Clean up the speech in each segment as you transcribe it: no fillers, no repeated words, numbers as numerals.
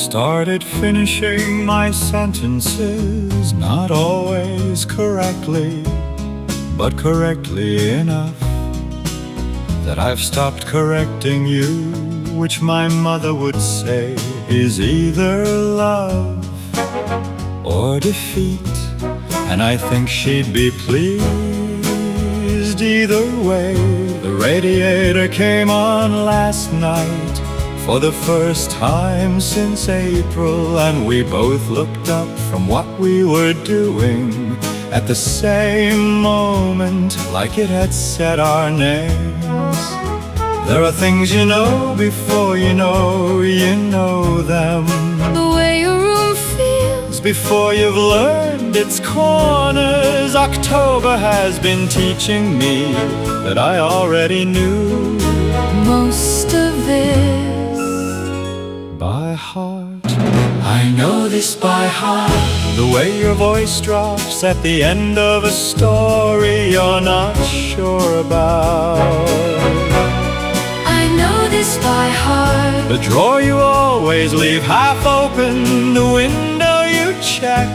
started finishing my sentences, not always correctly, but correctly enough that I've stopped correcting you, which my mother would say is either love or defeat, and I think she'd be pleased either way. The radiator came on last night for the first time since April, and we both looked up from what we were doing at the same moment, like it had said our names. There are things you know before you know them. The way your room feels before you've learned its corners. October has been teaching me that I already knew most of this by heart. I know this by heart. The way your voice drops at the end of a story you're not sure about. I know this by heart. The drawer you always leave half open, the window you check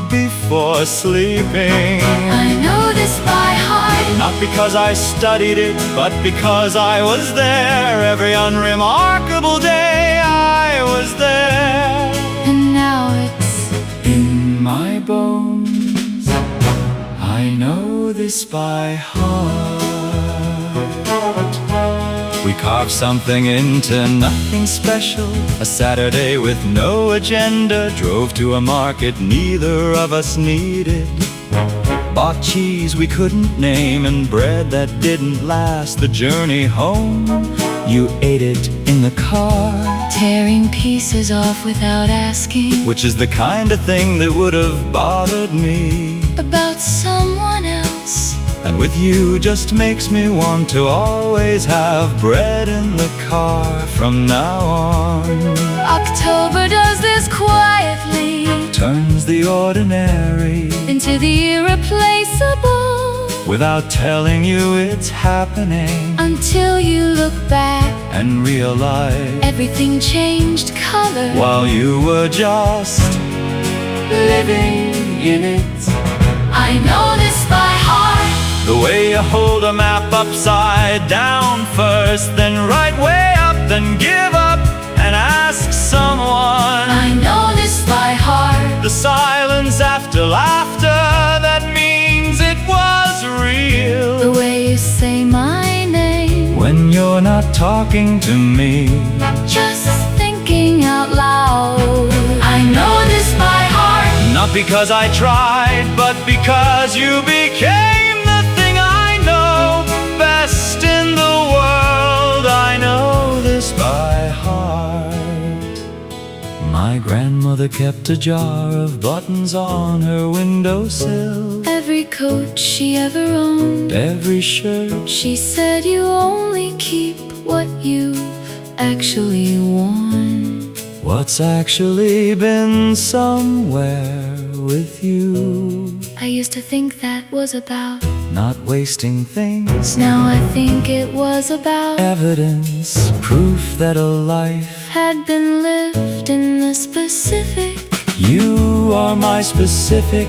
before sleeping. I know this by heart. Not because I studied it, but because I was there. Every unremarkable day I was there. And now it's in my bones. I know this by heart. We carved something into nothing special, a Saturday with no agenda. Drove to a market neither of us needed. Bought cheese we couldn't name and bread that didn't last the journey home. You ate it in the car, tearing pieces off without asking, which is the kind of thing that would have bothered me about someone else. And with you just makes me want to always have bread in the car from now on. October does this quietly, turns the ordinary into the irreplaceable, without telling you it's happening, until you look back and realize everything changed color while you were just living in it. I know this by heart. The way you hold a map upside down first, then right way up, then give up and ask someone. I know this by heart. The silence after laughter, that means it was real. The way you say my name when you're not talking to me, just thinking out loud. I know this by heart. Not because I tried, but because you became the thing I know best in the world. I know this by heart. My grandmother kept a jar of buttons on her windowsill. Every coat she ever owned, every shirt. She said you only keep what you've actually worn. What's actually been somewhere with you. I used to think that was about not wasting things. Now I think it was about evidence, proof that a life had been lived in the specific. You are my specific.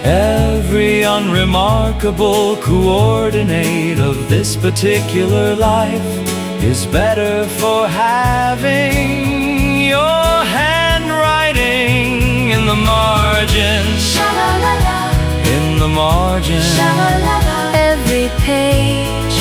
Every unremarkable coordinate of this particular life is better for having your handwriting in the margin. Sha-la-la-la. In the margin. Sha-la-la-la. Every page.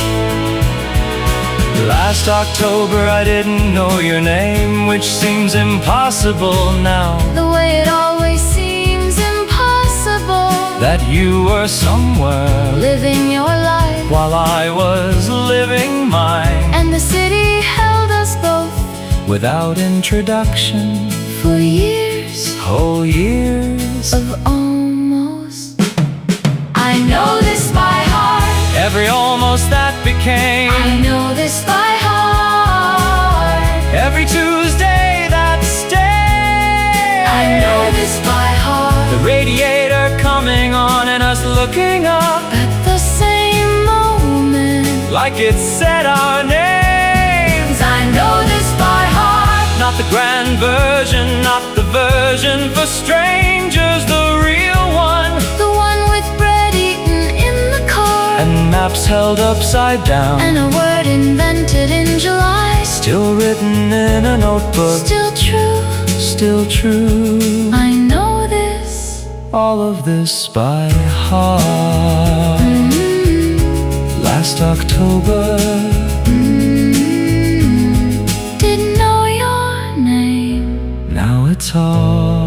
Last October I didn't know your name, which seems impossible now. The way it always seems impossible, that you were somewhere living your life while I was living mine. And the city held us both without introduction for years, whole years of almost. I know this by heart. Every almost that became I know this by heart. Every Tuesday that stayed I know this by heart. The radiator coming on and us looking up at the same moment, like it said our names. I know this by heart. Not Not the grand version, not the version for strangers, the real one. The one with bread eaten in the car, And maps held upside down, and a word invented in July. still written in a notebook, Still true, still true. I know this. All of this by heart. Last October, Didn't know your name. now it's hard.